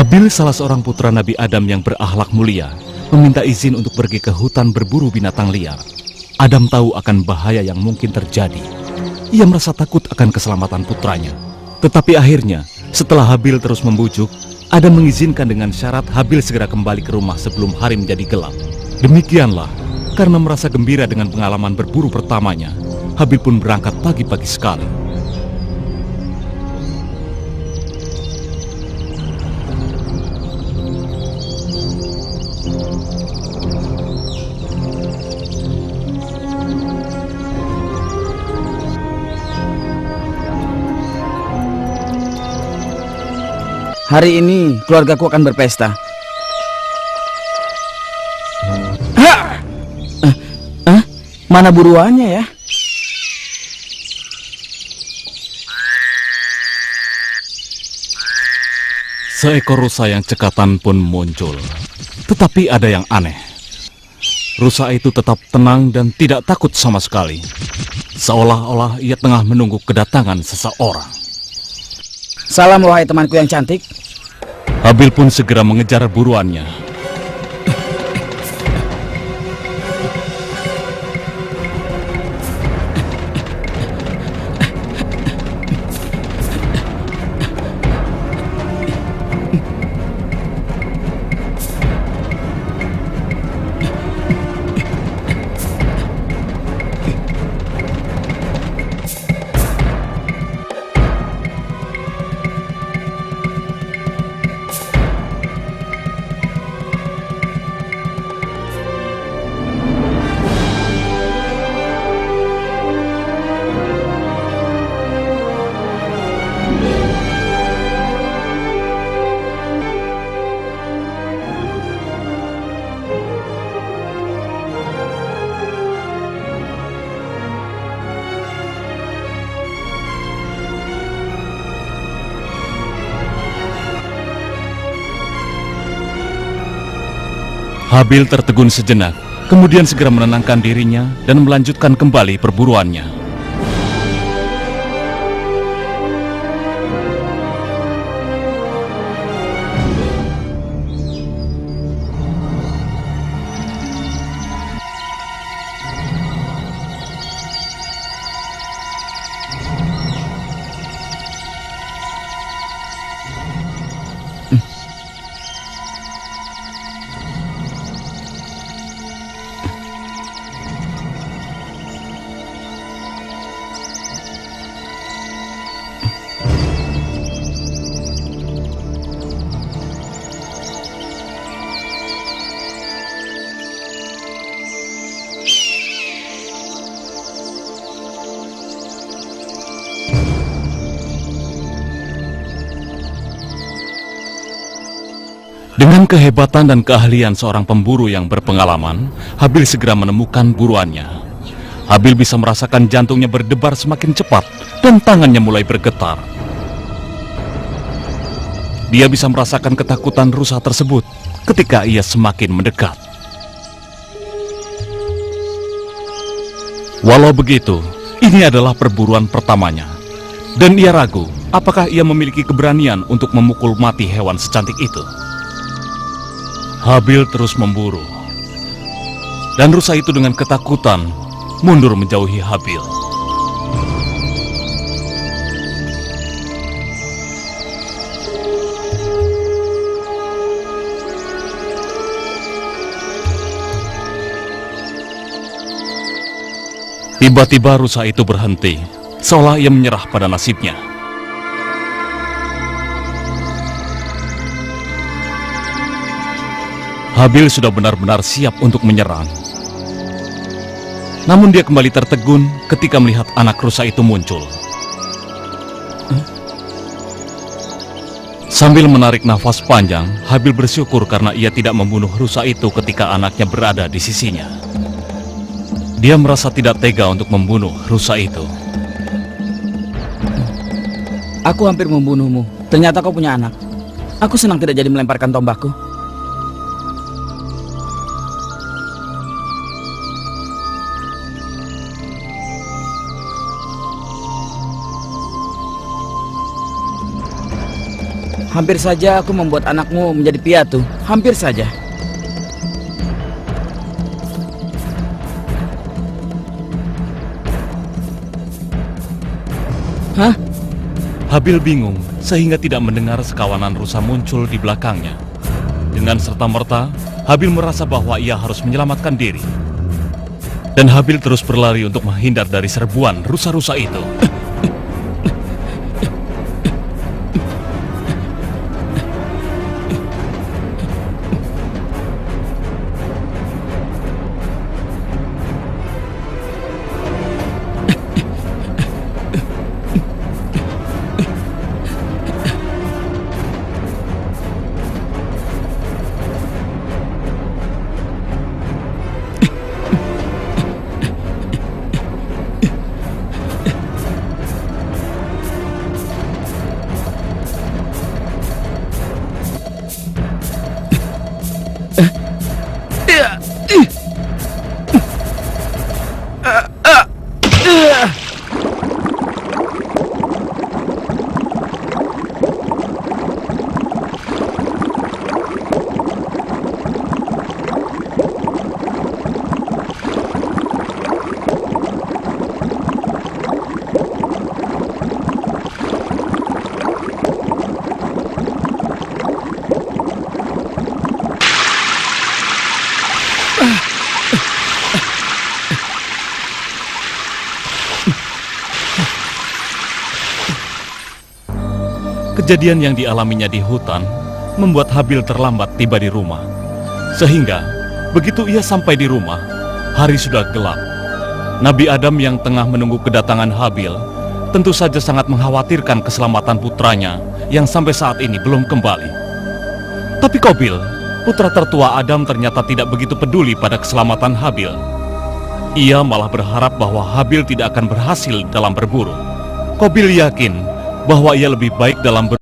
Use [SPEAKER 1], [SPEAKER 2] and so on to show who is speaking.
[SPEAKER 1] Habil, salah seorang putra Nabi Adam yang berakhlak mulia, meminta izin untuk pergi ke hutan berburu binatang liar. Adam tahu akan bahaya yang mungkin terjadi. Ia merasa takut akan keselamatan putranya. Tetapi akhirnya, setelah Habil terus membujuk, Adam mengizinkan dengan syarat Habil segera kembali ke rumah sebelum hari menjadi gelap. Demikianlah, karena merasa gembira dengan pengalaman berburu pertamanya, Habil pun berangkat pagi-pagi sekali.
[SPEAKER 2] Hari ini keluargaku akan berpesta. Mana buruannya ya?
[SPEAKER 1] Seekor rusa yang cekatan pun muncul. Tetapi ada yang aneh. Rusa itu tetap tenang dan tidak takut sama sekali. Seolah-olah ia tengah menunggu kedatangan seseorang.
[SPEAKER 2] Salam wahai temanku yang cantik.
[SPEAKER 1] Habil pun segera mengejar buruannya. Habil tertegun sejenak, kemudian segera menenangkan dirinya dan melanjutkan kembali perburuannya. Dengan kehebatan dan keahlian seorang pemburu yang berpengalaman, Habil segera menemukan buruannya. Habil bisa merasakan jantungnya berdebar semakin cepat dan tangannya mulai bergetar. Dia bisa merasakan ketakutan rusa tersebut ketika ia semakin mendekat. Walau begitu, ini adalah perburuan pertamanya. Dan ia ragu apakah ia memiliki keberanian untuk memukul mati hewan secantik itu. Habil terus memburu, dan rusa itu dengan ketakutan mundur menjauhi Habil. Tiba-tiba rusa itu berhenti, seolah ia menyerah pada nasibnya. Habil sudah benar-benar siap untuk menyerang. Namun dia kembali tertegun ketika melihat anak rusa itu muncul. Sambil menarik nafas panjang, Habil bersyukur karena ia tidak membunuh rusa itu ketika anaknya berada di sisinya. Dia merasa tidak tega untuk membunuh rusa itu.
[SPEAKER 2] Aku hampir membunuhmu. Ternyata kau punya anak. Aku senang tidak jadi melemparkan tombakku. Hampir saja aku membuat anakmu menjadi piatu. Hampir saja. Hah?
[SPEAKER 1] Habil bingung sehingga tidak mendengar sekawanan rusa muncul di belakangnya. Dengan serta-merta, Habil merasa bahwa ia harus menyelamatkan diri. Dan Habil terus berlari untuk menghindar dari serbuan rusa-rusa itu. Kejadian yang dialaminya di hutan membuat Habil terlambat tiba di rumah. Sehingga begitu ia sampai di rumah, hari sudah gelap. Nabi Adam yang tengah menunggu kedatangan Habil tentu saja sangat mengkhawatirkan keselamatan putranya yang sampai saat ini belum kembali. Tapi Qabil, putra tertua Adam, ternyata tidak begitu peduli pada keselamatan Habil. Ia malah berharap bahwa Habil tidak akan berhasil dalam berburu. Qabil yakin bahwa ia lebih baik dalam berburu